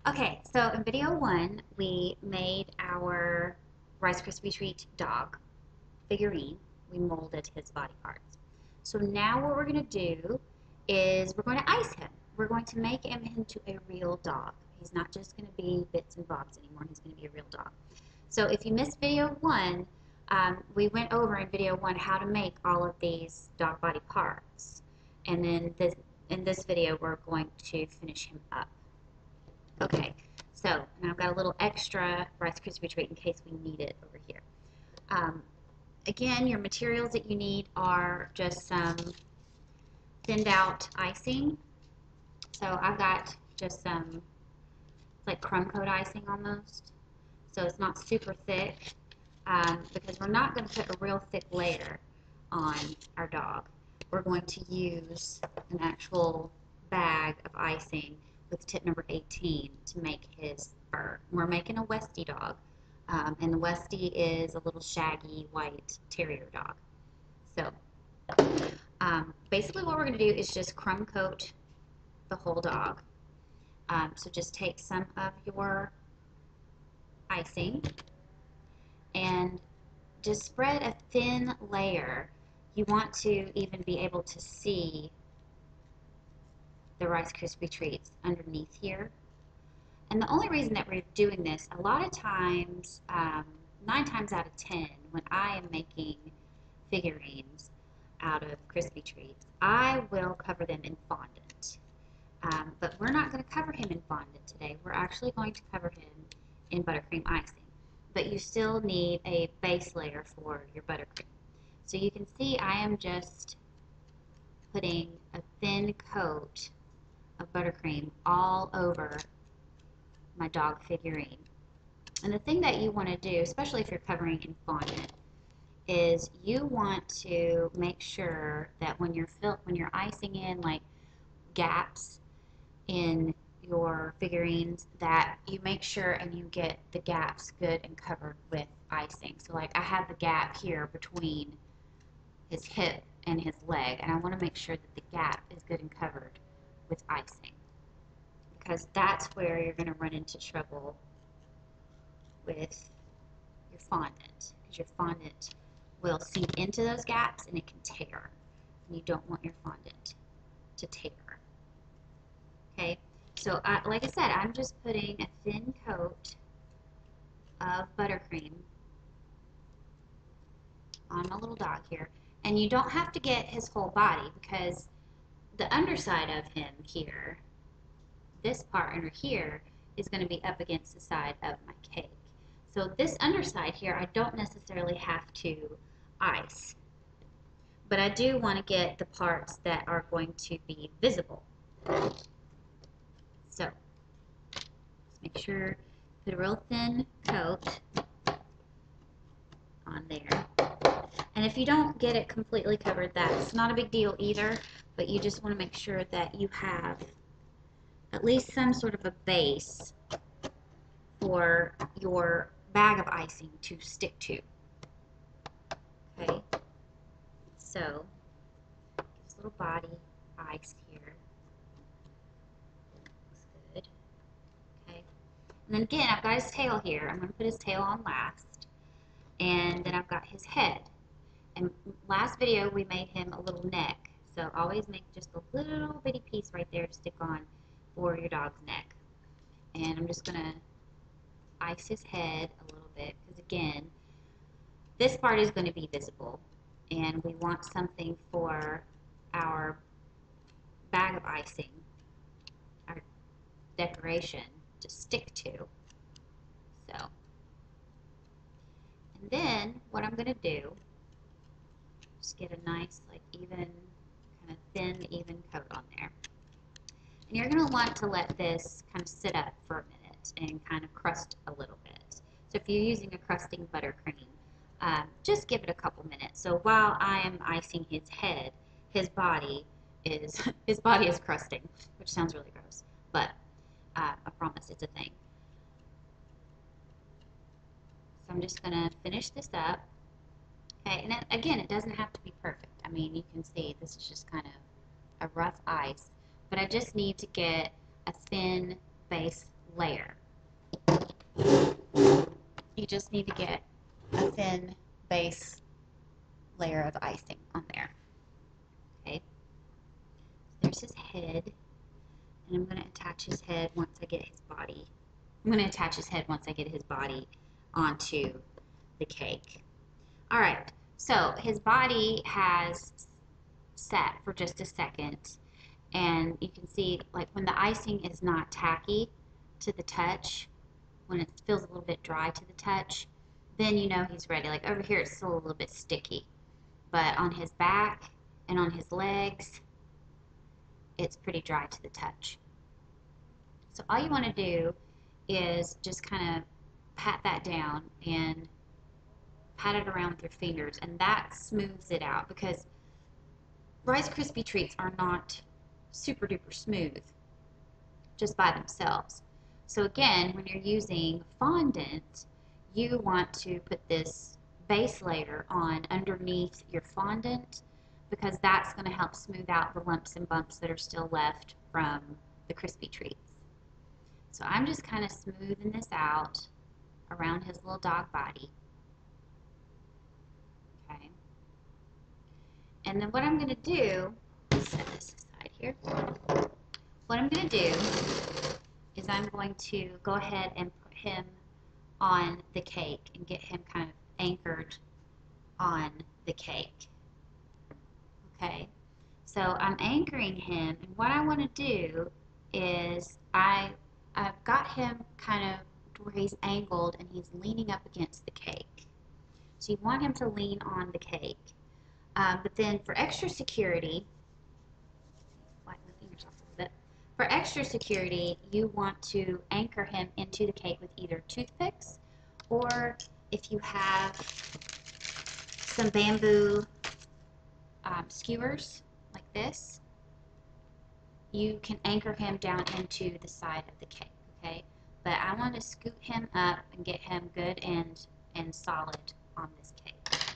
Okay, so in video one, we made our Rice Krispie Treat dog figurine. We molded his body parts. So now what we're going to do is we're going to ice him. We're going to make him into a real dog. He's not just going to be bits and bobs anymore. He's going to be a real dog. So if you missed video one, we went over in video one how to make all of these dog body parts. And then in this video, we're going to finish him up. Okay, so now I've got a little extra Rice Krispie Treat in case we need it over here. Again, your materials that you need are just some thinned out icing. So I've got just some like crumb coat icing almost. So it's not super thick because we're not going to put a real thick layer on our dog. We're going to use an actual bag of icing with tip number 18 to make his fur. We're making a Westie dog, and the Westie is a little shaggy white terrier dog. So basically what we're going to do is just crumb coat the whole dog. So just take some of your icing and just spread a thin layer. You want to even be able to see the Rice Krispie Treats underneath here. And the only reason that we're doing this, a lot of times, 9 times out of 10, when I am making figurines out of Krispie Treats, I will cover them in fondant. But we're not going to cover him in fondant today. We're actually going to cover him in buttercream icing. But you still need a base layer for your buttercream. So you can see I am just putting a thin coat of buttercream all over my dog figurine. And the thing that you want to do, especially if you're covering in fondant, is you want to make sure that when you're icing in like gaps in your figurines, that you make sure and you get the gaps good and covered with icing. So like I have the gap here between his hip and his leg, and I want to make sure that the gap is good and covered with icing, because that's where you're going to run into trouble with your fondant, because your fondant will sink into those gaps and it can tear, and you don't want your fondant to tear. Okay, so like I said, I'm just putting a thin coat of buttercream on my little dog here, and you don't have to get his whole body, because the underside of him here, this part under here, is going to be up against the side of my cake. So this underside here, I don't necessarily have to ice, but I do want to get the parts that are going to be visible. So just make sure, put a real thin coat on there. And if you don't get it completely covered, that's not a big deal either, but you just want to make sure that you have at least some sort of a base for your bag of icing to stick to. Okay, so this little body iced here. Looks good. Okay, and then again, I've got his tail here. I'm going to put his tail on last, and then I've got his head. And last video we made him a little neck, so always make just a little bitty piece right there to stick on for your dog's neck. And I'm just going to ice his head a little bit, because again, this part is going to be visible, and we want something for our bag of icing, our decoration, to stick to. So, and then what I'm going to do, just get a nice, like, even, kind of thin, even coat on there. And you're going to want to let this kind of sit up for a minute and kind of crust a little bit. So if you're using a crusting buttercream, just give it a couple minutes. So while I am icing his head, his body is crusting, which sounds really gross, but I promise it's a thing. So I'm just going to finish this up. Okay, and again, it doesn't have to be perfect. I mean, you can see this is just kind of a rough ice, but I just need to get a thin base layer. You just need to get a thin base layer of icing on there. Okay, there's his head, and I'm going to attach his head once I get his body. I'm going to attach his head once I get his body onto the cake. All right, so his body has set for just a second, and you can see, like, when the icing is not tacky to the touch, when it feels a little bit dry to the touch, then you know he's ready. Like over here, it's still a little bit sticky, but on his back and on his legs, it's pretty dry to the touch. So all you want to do is just kind of pat that down and pat it around with your fingers, and that smooths it out, because Rice Krispie treats are not super duper smooth just by themselves. So again, when you're using fondant, you want to put this base layer on underneath your fondant, because that's going to help smooth out the lumps and bumps that are still left from the Krispie treats. So I'm just kind of smoothing this out around his little dog body. Okay. And then what I'm going to do, set this aside here. What I'm going to do is I'm going to go ahead and put him on the cake and get him kind of anchored on the cake. Okay, so I'm anchoring him, and what I want to do is I've got him kind of where he's angled and he's leaning up against the cake. So you want him to lean on the cake. But then for extra security, wipe my fingers off a little bit. For extra security, you want to anchor him into the cake with either toothpicks, or if you have some bamboo skewers like this, you can anchor him down into the side of the cake. Okay, but I want to scoot him up and get him good and solid on this cake.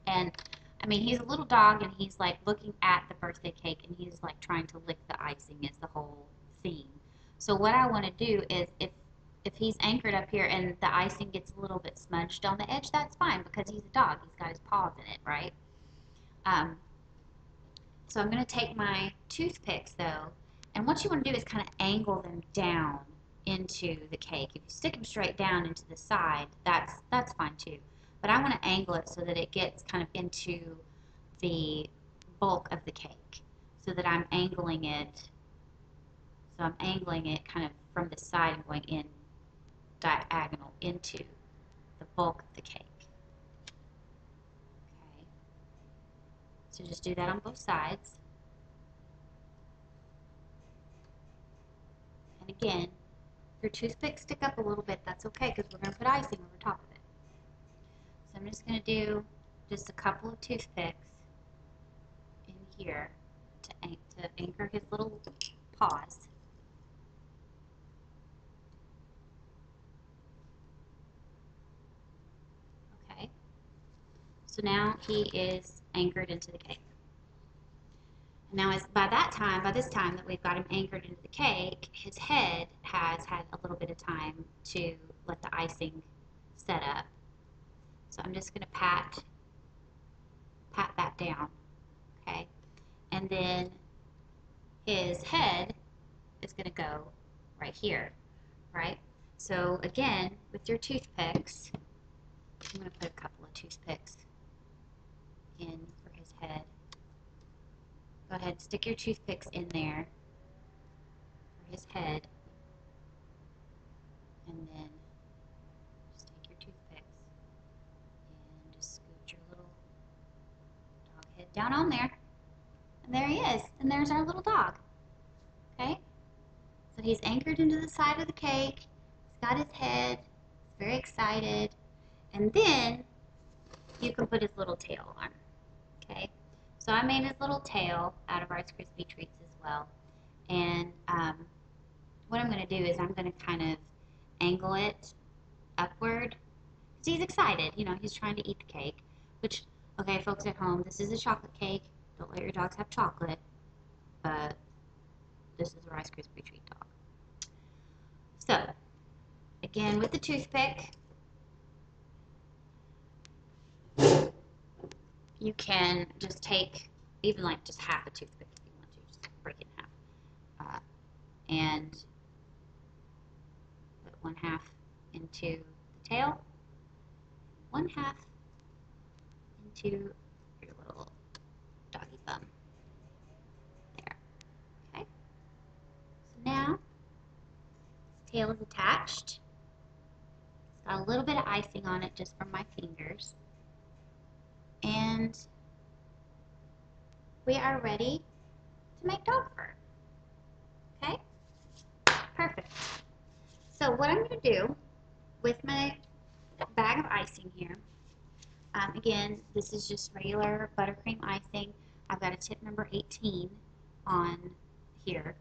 And I mean, he's a little dog, and he's like looking at the birthday cake, and he's like trying to lick the icing is the whole theme. So what I want to do is, if he's anchored up here and the icing gets a little bit smudged on the edge, that's fine, because he's a dog. He's got his paws in it, right? So I'm going to take my toothpicks, though, and what you want to do is kind of angle them down into the cake. If you stick them straight down into the side, that's fine too. But I want to angle it so that it gets kind of into the bulk of the cake, so that I'm angling it. So I'm angling it kind of from the side and going in diagonal into the bulk of the cake. Okay. So just do that on both sides. And again, if your toothpicks stick up a little bit, that's okay, because we're going to put icing over top of it. So I'm just going to do just a couple of toothpicks in here to anchor his little paws. Okay. So now he is anchored into the cake. Now, by this time that we've got him anchored into the cake, his head has had a little bit of time to let the icing set up. So I'm just going to pat that down, okay? And then his head is going to go right here, right? So again, with your toothpicks, I'm going to put a couple of toothpicks in for his head. Go ahead, stick your toothpicks in there for his head, and then just take your toothpicks and just scoot your little dog head down on there. And there he is, and there's our little dog. Okay? So he's anchored into the side of the cake, he's got his head, he's very excited, and then you can put his little tail on. Okay? So I made his little tail out of Rice Krispie treats as well. And what I'm going to do is I'm going to kind of angle it upward. Because he's excited, you know, he's trying to eat the cake. Which, okay, folks at home, this is a chocolate cake. Don't let your dogs have chocolate. But this is a Rice Krispie treat dog. So, again, with the toothpick, you can just take even like just half a toothpick if you want to, just break it in half, and put one half into the tail, one half into your little doggy thumb. There. Okay. So now his tail is attached. It's got a little bit of icing on it just from my fingers. And we are ready to make dog fur. Okay? Perfect. So what I'm going to do with my bag of icing here, again, this is just regular buttercream icing. I've got a tip number 18 on here.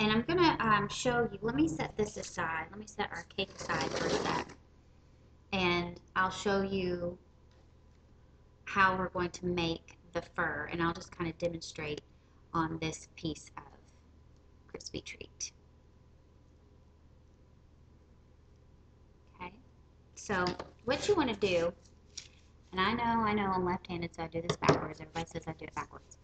And I'm going to show you, let me set this aside. Let me set our cake aside for a sec. And I'll show you how we're going to make the fur. And I'll just kind of demonstrate on this piece of crispy treat. Okay, so what you want to do, and I know I'm left-handed, so I do this backwards. Everybody says I do it backwards.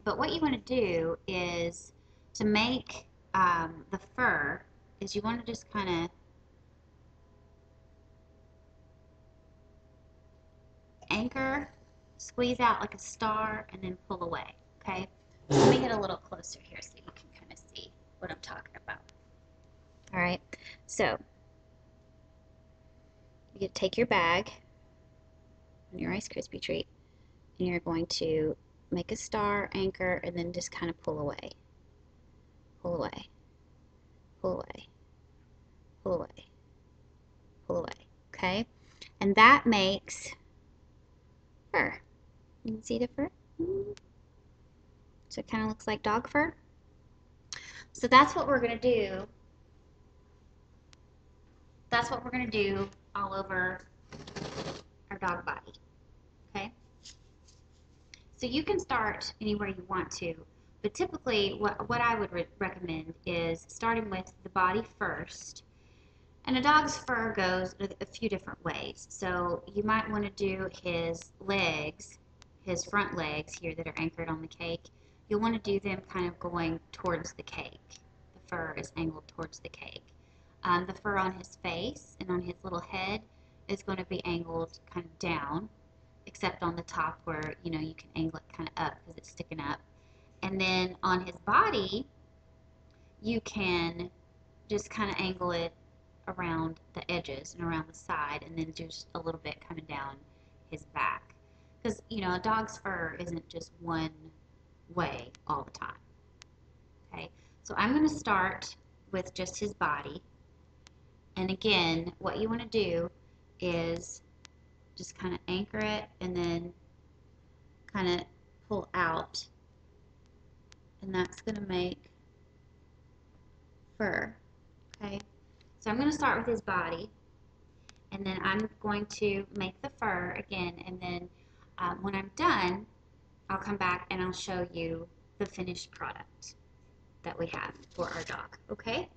But what you want to do is to make the fur is you want to just kind of anchor, squeeze out like a star, and then pull away. Okay, so let me get a little closer here so you can kind of see what I'm talking about. All right, so you take your bag and your Rice Krispie treat, and you're going to make a star, anchor, and then just kind of pull away. Pull away. Pull away. Pull away. Pull away. Okay? And that makes fur. You can see the fur? So it kind of looks like dog fur. So that's what we're going to do. That's what we're going to do all over our dog body. Okay? So you can start anywhere you want to, but typically what I would recommend is starting with the body first. And a dog's fur goes a few different ways. So you might want to do his legs, his front legs here that are anchored on the cake. You'll want to do them kind of going towards the cake. The fur is angled towards the cake. The fur on his face and on his little head is going to be angled kind of down, except on the top where, you know, you can angle it kind of up because it's sticking up. And then on his body, you can just kind of angle it around the edges and around the side, and then just a little bit coming down his back. Because, you know, a dog's fur isn't just one way all the time. Okay, so I'm going to start with just his body. And again, what you want to do is just kind of anchor it and then kind of pull out, and that's going to make fur. Okay, so I'm going to start with his body, and then I'm going to make the fur again, and then when I'm done, I'll come back and I'll show you the finished product that we have for our dog. Okay?